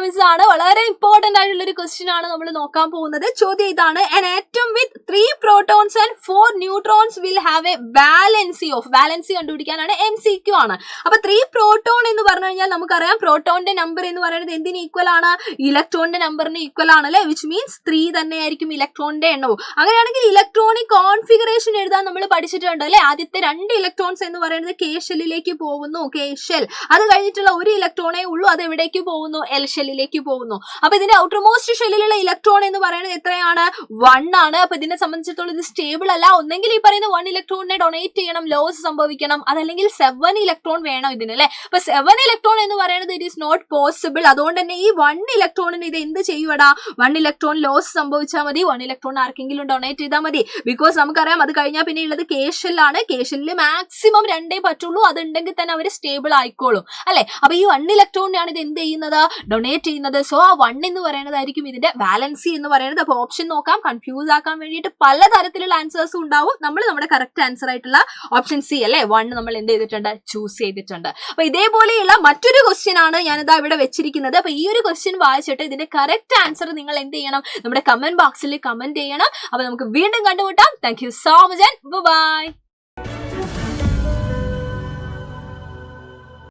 Quiz ആണ്. വളരെ important ആയിട്ടുള്ള ഒരു ക്വസ്റ്റ്യൻ ആണ് നമ്മൾ നോക്കാൻ പോകുന്നത്. ചോദ്യം ഇതാണ്: an atom with 3 protons and 4 neutrons will have a valency of, valency കണ്ടുപിടിക്കാനാണ്, MCQ ആണ്. അപ്പൊ 3 പ്രോട്ടോൺ എന്ന് പറഞ്ഞു കഴിഞ്ഞാൽ നമുക്കറിയാം പ്രോട്ടോണിന്റെ നമ്പർ എന്ന് പറയുന്നത് എന്തിന് ഈക്വൽ ആണ്? ഇലക്ട്രോണിന്റെ നമ്പറിന് ഈക്വൽ ആണ് അല്ലെ, വിച്ച് മീൻസ് 3 തന്നെയായിരിക്കും ഇലക്ട്രോണിന്റെ എണ്ണവും. അങ്ങനെയാണെങ്കിൽ ഇലക്ട്രോണിക് കോൺഫിഗറേഷൻ എഴുതാൻ നമ്മൾ പഠിച്ചിട്ടുണ്ട് അല്ലെ. ആദ്യത്തെ 2 ഇലക്ട്രോൺസ് എന്ന് പറയുന്നത് കെ ഷെല്ലിലേക്ക് പോകുന്നു, കെ ഷെൽ. അത് കഴിഞ്ഞിട്ടുള്ള ഒരു ഇലക്ട്രോണേ ഉള്ളൂ, അത് എവിടേക്ക് പോകുന്നു? എൽ ഷെല്ലിലേക്ക് പോകുന്നു. അപ്പൊ ഇതിന്റെ ഔട്ടർമോസ്റ്റ് ഷെല്ലിലുള്ള ഇലക്ട്രോൺ എന്ന് പറയുന്നത് എത്രയാണ്? 1 ആണ്. അപ്പൊ ഇതിനെ സംബന്ധിച്ചിടത്തോളം ഇത് സ്റ്റേബിൾ അല്ല. ഒന്നെങ്കിൽ ഈ പറയുന്ന 1 ഇലക്ട്രോണിനെ ഡൊണേറ്റ് ചെയ്യണം, ലോസ് സംഭവിക്കണം, അതല്ലെങ്കിൽ 7 ഇലക്ട്രോൺ വേണം ഇതിന് അല്ലെ. അപ്പൊ 7 ഇലക്ട്രോൺ എന്ന് പറയുന്നത് ഇറ്റ് ഈസ് നോട്ട് പോസിബിൾ. അതുകൊണ്ട് തന്നെ ഈ 1 ഇലക്ട്രോണിന് ഇത് എന്ത് ചെയ്യുവടാ? 1 ഇലക്ട്രോൺ ലോസ് സംഭവിച്ചാൽ മതി, 1 ഇലക്ട്രോൺ ആർക്കെങ്കിലും ഡൊണേറ്റ് ചെയ്താൽ മതി. ബിക്കോസ് നമുക്കറിയാം അത് കഴിഞ്ഞാൽ പിന്നെ ഉള്ളത് കെ ഷെല്ലാണ്. കെ ഷെല്ലിൽ മാക്സിമം 2 പറ്റുള്ളൂ, അതുണ്ടെങ്കിൽ തന്നെ അവർ സ്റ്റേബിൾ ആയിക്കോളും അല്ലെ. അപ്പൊ ഈ 1 ഇലക്ട്രോണിനാണ് ഇത് എന്ത് ചെയ്യുന്നത്? ഡൊണേറ്റ് ചെയ്യുന്നത്. സോ ആ 1 എന്ന് പറയുന്നതായിരിക്കും ഇതിന്റെ വാലൻസി എന്ന് പറയുന്നത്. അപ്പൊ ഓപ്ഷൻ നോക്കാം, കൺഫ്യൂസ് ആക്കാൻ വേണ്ടിയിട്ട് പലതരത്തിലുള്ള ആൻസേഴ്സും ഉണ്ടാവും. നമ്മൾ നമ്മുടെ കറക്റ്റ് ആൻസർ ആയിട്ടുള്ള ഓപ്ഷൻ സി അല്ലെ 1 നമ്മൾ എന്ത് ചെയ്തിട്ടുണ്ട്? ചൂസ് ചെയ്തിട്ടുണ്ട്. അപ്പൊ ഇതേപോലെയുള്ള മറ്റൊരു ക്വസ്റ്റ്യൻ ആണ് ഞാനിതാ ഇവിടെ വെച്ചിരിക്കുന്നത്. അപ്പൊ ഈ ഒരു ക്വസ്റ്റ്യൻ വായിച്ചിട്ട് ഇതിന്റെ കറക്റ്റ് ആൻസർ നിങ്ങൾ എന്ത് ചെയ്യണം? നമ്മുടെ കമന്റ് ബോക്സിൽ കമന്റ് ചെയ്യണം. അപ്പൊ നമുക്ക് വീണ്ടും കണ്ടുമുട്ടാം. Thank you so much and by.